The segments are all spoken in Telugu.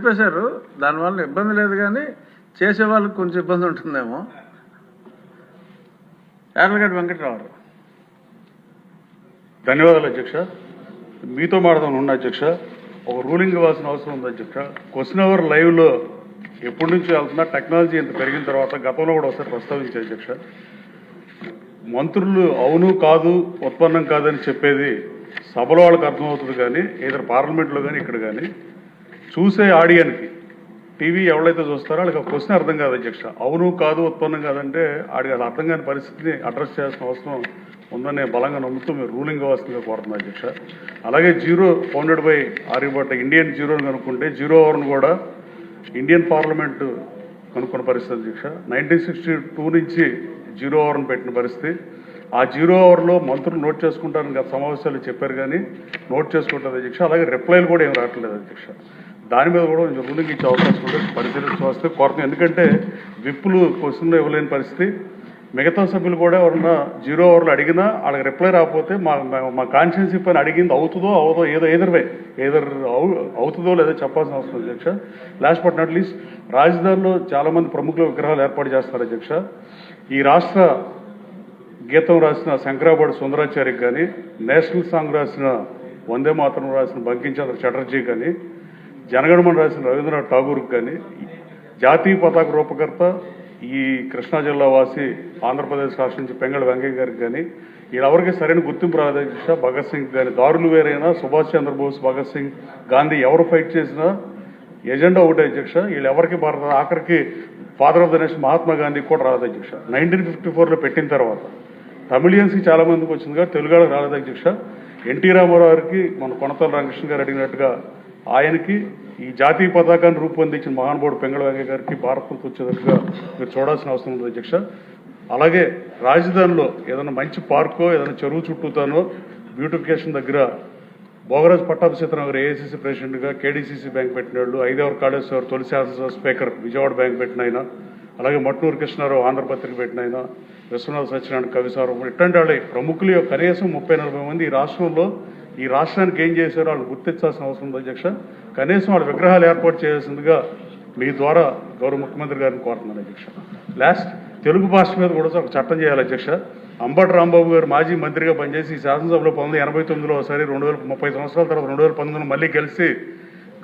చెప్పేశారు, దానివల్ల ఇబ్బంది లేదు, కానీ చేసే వాళ్ళకి కొంచెం ఇబ్బంది ఉంటుందేమో. యార్లగడ్డ వెంకట్రావు. ధన్యవాదాలు అధ్యక్ష. మీతో మాట్లాడదాం ఉన్న అధ్యక్ష. ఒక రూలింగ్ ఇవ్వాల్సిన అవసరం ఉంది అధ్యక్ష. క్వశ్చన్ అవర్ లైవ్లో ఎప్పటి నుంచి వెళ్తున్నా టెక్నాలజీ ఇంత పెరిగిన తర్వాత గతంలో కూడా ఒకసారి ప్రస్తావించారు అధ్యక్ష. మంత్రులు అవును కాదు ఉత్పన్నం కాదని చెప్పేది సభలో వాళ్ళకి అర్థమవుతుంది, కానీ ఏదైనా పార్లమెంట్లో కానీ ఇక్కడ కానీ చూసే ఆడియన్కి టీవీ ఎవరైతే చూస్తారో వాళ్ళకి ఆ క్వశ్చన్ అర్థం కాదు అధ్యక్ష. అవును కాదు ఉత్పన్నం కాదంటే ఆడికి అది అర్థం కాని పరిస్థితిని అడ్రస్ చేయాల్సిన అవసరం ఉందని బలంగా నమ్ముతూ మీరు రూలింగ్ ఇవ్వాల్సిందిగా కోరుతున్నాను అధ్యక్ష. అలాగే zero founded by Aryabhatta Indian జీరోని కనుక్కుంటే జీరో అవర్ను కూడా ఇండియన్ పార్లమెంటు కనుక్కున్న పరిస్థితి అధ్యక్ష. 1962 నుంచి జీరో అవర్ను పెట్టిన పరిస్థితి. ఆ జీరో అవర్లో మంత్రులు నోట్ చేసుకుంటారని గత సమావేశాలు చెప్పారు, కానీ నోట్ చేసుకుంటారు అధ్యక్ష. అలాగే రిప్లైలు కూడా ఏం రావట్లేదు అధ్యక్ష. దాని మీద కూడా కొంచెం రూలింగ్ ఇచ్చే అవకాశం ఉంటే పరిశీలించవస్తే కోరుతున్నాం. ఎందుకంటే విప్పులు క్వశ్చన్లో ఇవ్వలేని పరిస్థితి. మిగతా సభ్యులు కూడా ఎవరన్నా జీరో అవర్లు అడిగినా వాళ్ళకి రిప్లై రాకపోతే మా కాన్స్టిట్యున్సీ పైన అడిగింది అవుతుందో అవదో ఏదో ఏదర్ అవుతుందో లేదో చెప్పాల్సిన అవసరం అధ్యక్ష. లాస్ట్ బట్ నాట్ లీస్ట్, రాజధానిలో చాలామంది ప్రముఖుల విగ్రహాలు ఏర్పాటు చేస్తారు అధ్యక్ష. ఈ రాష్ట్ర గీతం రాసిన శంకరాబాడు సుందరాచార్యకి కానీ, నేషనల్ సాంగ్ రాసిన వందే మాతరం రాసిన బంకించంద్ర చటర్జీ కానీ, జనగణమన రాసిన రవీంద్రనాథ్ ఠాగూర్కి కానీ, జాతీయ పతాక రూపకర్త ఈ కృష్ణా జిల్లా వాసి ఆంధ్రప్రదేశ్ రాష్ట్రం నుంచి పెంగళ వెంకయ్య గారికి కానీ వీళ్ళెవరికి సరైన గుర్తింపు రాదు అధ్యక్ష. భగత్ సింగ్ కానీ దారులు వేరైనా, సుభాష్ చంద్రబోస్, భగత్ సింగ్, గాంధీ ఎవరు ఫైట్ చేసినా ఎజెండా ఒకటే అధ్యక్ష. వీళ్ళు ఎవరికి భారత ఆఖరికి father of the nation Mahatma Gandhi కూడా రాదు అధ్యక్ష. 1954లో పెట్టిన తర్వాత తమిళియన్స్కి చాలా మందికి వచ్చింది కానీ తెలుగు వాళ్ళకి రాలేదు అధ్యక్ష. ఎన్టీ రామారావు గారికి మన కొనతల రామకృష్ణ గారు అడిగినట్టుగా ఆయనకి ఈ జాతీయ పతాకాన్ని రూపొందించిన మహానుభావుడు పెంగళ వెంకయ్య గారికి భారతం వచ్చేటట్టుగా మీరు చూడాల్సిన అవసరం ఉంది అధ్యక్ష. అలాగే రాజధానిలో ఏదైనా మంచి పార్కో ఏదైనా చెరువు చుట్టూతానో బ్యూటిఫికేషన్ దగ్గర భోగరాజ్ పట్టాభి సీతారామన్ ఏఐసిసి ప్రెసిడెంట్గా కేడీసీసీ బ్యాంక్ పెట్టిన వాళ్ళు, ఐదేవర్ కాళేశ్వర్ తొలి శాసనసభ స్పీకర్ విజయవాడ బ్యాంక్ పెట్టిన ఆయన, అలాగే మట్నూరు కృష్ణారావు ఆంధ్రపత్రిక పెట్టిన ఆయన, విశ్వనాథ సత్యనారాయణ కవిసారం, ఇట్లాంటి వాళ్ళు ప్రముఖులు కనీసం 30-40 మంది ఈ రాష్ట్రానికి ఏం చేశారో వాళ్ళు గుర్తించాల్సిన అవసరం ఉంది అధ్యక్ష. కనీసం వాళ్ళ విగ్రహాలు ఏర్పాటు చేయాల్సిందిగా మీ ద్వారా గౌరవ ముఖ్యమంత్రి గారిని కోరుతున్నాను అధ్యక్ష. లాస్ట్, తెలుగు భాష మీద కూడా ఒక చట్టం చేయాలి అధ్యక్ష. అంబటి రాంబాబు గారు మాజీ మంత్రిగా పనిచేసి శాసనసభలో 1989లో ఒకసారి 30 సంవత్సరాల తర్వాత 2019 మళ్ళీ కలిసి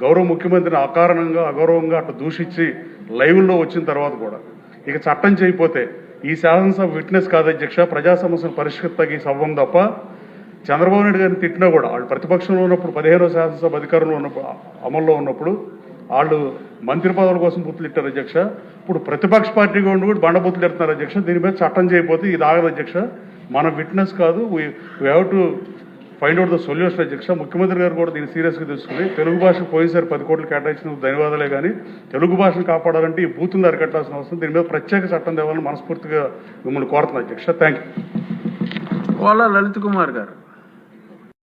గౌరవ ముఖ్యమంత్రిని అకారణంగా అగౌరవంగా అట్లా దూషించి లైవ్లో వచ్చిన తర్వాత కూడా ఇక చట్టం చేయకపోతే ఈ శాసనసభ విట్నెస్ కాదు అధ్యక్ష. ప్రజా సమస్యల పరిష్కర్తకి సభం తప్ప చంద్రబాబు నాయుడు గారిని తిట్టినా కూడా వాళ్ళు ప్రతిపక్షంలో ఉన్నప్పుడు 15వ శాసనసభ అధికారంలో ఉన్నప్పుడు అమల్లో ఉన్నప్పుడు వాళ్ళు మంత్రి పదవుల కోసం బుద్ధులు ఇట్టారు అధ్యక్ష. ఇప్పుడు ప్రతిపక్ష పార్టీగా ఉండి కూడా బండబుద్ధులు ఎడుతున్నారు అధ్యక్ష. దీని మీద చట్టం చేయకపోతే ఇది ఆగదు అధ్యక్ష. మన విట్నెస్ కాదు, we have to find out the solution అధ్యక్ష. ముఖ్యమంత్రి గారు కూడా దీన్ని సీరియస్గా తీసుకుని తెలుగు భాషకు పోయినసారి 10 కోట్లు కేటాయించినందుకు ధన్యవాదాలే, కానీ తెలుగు భాషను కాపాడాలంటే ఈ బూతులను అరికట్టాల్సిన అవసరం, దీని మీద ప్రత్యేక చట్టం తేవాలని మనస్ఫూర్తిగా మిమ్మల్ని కోరుతున్నాను అధ్యక్ష. Thank you. కోలా లలిత్ కుమార్ గారు.